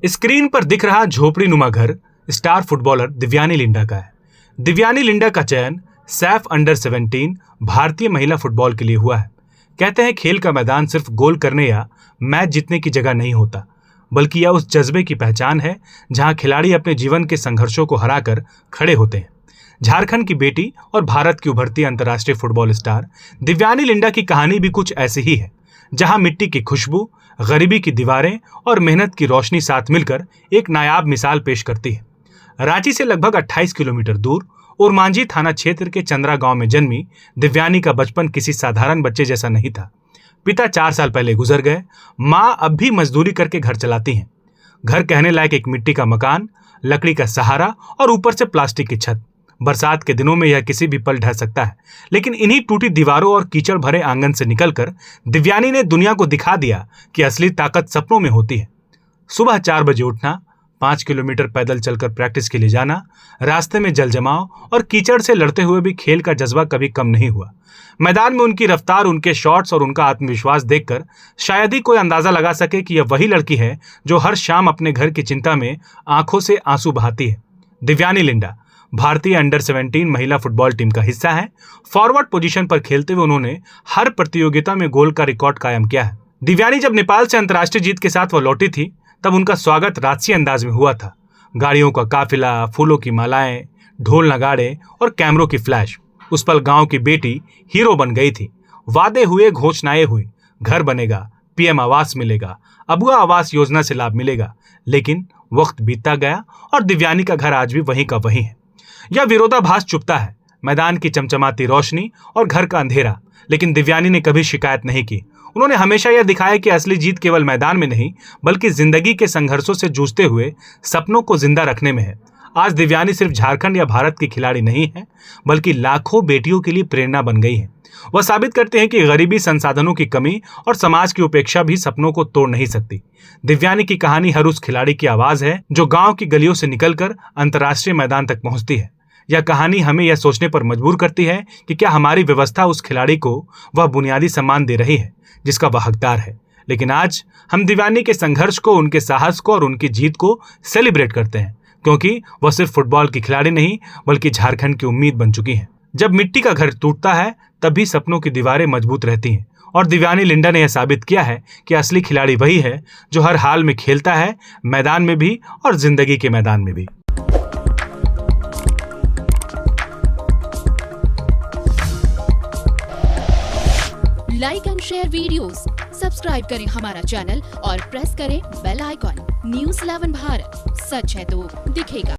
Screen पर दिख रहा झोपड़ी नुमा घर स्टार फुटबॉलर दिव्यानी लिंडा का है। दिव्यानी लिंडा का चयन सैफ अंडर-17 भारतीय महिला फुटबॉल के लिए हुआ है। कहते हैं खेल का मैदान सिर्फ गोल करने या मैच जीतने की जगह नहीं होता, बल्कि यह उस जज्बे की पहचान है जहां खिलाड़ी अपने जीवन के संघर्षों को हराकर खड़े होते हैं। झारखंड की बेटी और भारत की उभरती अंतर्राष्ट्रीय फुटबॉल स्टार दिव्यानी लिंडा की कहानी भी कुछ ऐसी ही है, जहां मिट्टी की खुशबू, गरीबी की दीवारें और मेहनत की रोशनी साथ मिलकर एक नायाब मिसाल पेश करती है। रांची से लगभग 28 किलोमीटर दूर ओरमांझी थाना क्षेत्र के चंद्रा गांव में जन्मी दिव्यानी का बचपन किसी साधारण बच्चे जैसा नहीं था। पिता 4 साल पहले गुजर गए। माँ अब भी मजदूरी करके घर चलाती हैं। घर कहने लायक एक मिट्टी का मकान, लकड़ी का सहारा और ऊपर से प्लास्टिक की छत। बरसात के दिनों में यह किसी भी पल ढह सकता है, लेकिन इन्हीं टूटी दीवारों और कीचड़ भरे आंगन से निकलकर दिव्यानी ने दुनिया को दिखा दिया कि असली ताकत सपनों में होती है। सुबह 4 बजे उठना, 5 किलोमीटर पैदल चलकर प्रैक्टिस के लिए जाना, रास्ते में जल जमाव और कीचड़ से लड़ते हुए भी खेल का जज्बा कभी कम नहीं हुआ। मैदान में उनकी रफ्तार, उनके शॉट्स और उनका आत्मविश्वास देखकर शायद ही कोई अंदाजा लगा सके कि यह वही लड़की है जो हर शाम अपने घर की चिंता में आंखों से आंसू बहाती है। दिव्यानी लिंडा भारतीय अंडर-17 महिला फुटबॉल टीम का हिस्सा है। फॉरवर्ड पोजीशन पर खेलते हुए उन्होंने हर प्रतियोगिता में गोल का रिकॉर्ड कायम किया है। दिव्यानी जब नेपाल से अंतर्राष्ट्रीय जीत के साथ वह लौटी थी, तब उनका स्वागत राजसी अंदाज में हुआ था। गाड़ियों का काफिला, फूलों की मालाएं, ढोल नगाड़े और कैमरों की फ्लैश। उस पल गांव की बेटी हीरो बन गई थी। वादे हुए, घोषणाएं हुई, घर बनेगा, पीएम आवास मिलेगा, अबुआ आवास योजना से लाभ मिलेगा। लेकिन वक्त बीतता गया और दिव्यानी का घर आज भी वहीं का वहीं है। यह विरोधाभास चुपता है, मैदान की चमचमाती रोशनी और घर का अंधेरा। लेकिन दिव्यानी ने कभी शिकायत नहीं की। उन्होंने हमेशा यह दिखाया कि असली जीत केवल मैदान में नहीं, बल्कि जिंदगी के संघर्षों से जूझते हुए सपनों को जिंदा रखने में है। आज दिव्यानी सिर्फ झारखंड या भारत की खिलाड़ी नहीं है, बल्कि लाखों बेटियों के लिए प्रेरणा बन गई है। वह साबित करते हैं कि गरीबी, संसाधनों की कमी और समाज की उपेक्षा भी सपनों को तोड़ नहीं सकती। दिव्यानी की कहानी हर उस खिलाड़ी की आवाज है जो गांव की गलियों से निकलकर अंतर्राष्ट्रीय मैदान तक पहुंचती है। यह कहानी हमें यह सोचने पर मजबूर करती है कि क्या हमारी व्यवस्था उस खिलाड़ी को वह बुनियादी सम्मान दे रही है जिसका वह हकदार है। लेकिन आज हम दिव्यानी के संघर्ष को, उनके साहस को और उनकी जीत को सेलिब्रेट करते हैं, क्योंकि वह सिर्फ फुटबॉल की खिलाड़ी नहीं, बल्कि झारखंड की उम्मीद बन चुकी हैं। जब मिट्टी का घर टूटता है, तब भी सपनों की दीवारें मजबूत रहती हैं। और दिव्यानी लिंडा ने यह साबित किया है कि असली खिलाड़ी वही है जो हर हाल में खेलता है, मैदान में भी और जिंदगी के मैदान में भी। Like and share videos, subscribe करें हमारा चैनल और प्रेस करें बेल आइकॉन। न्यूज़ 11 भारत, सच है तो दिखेगा।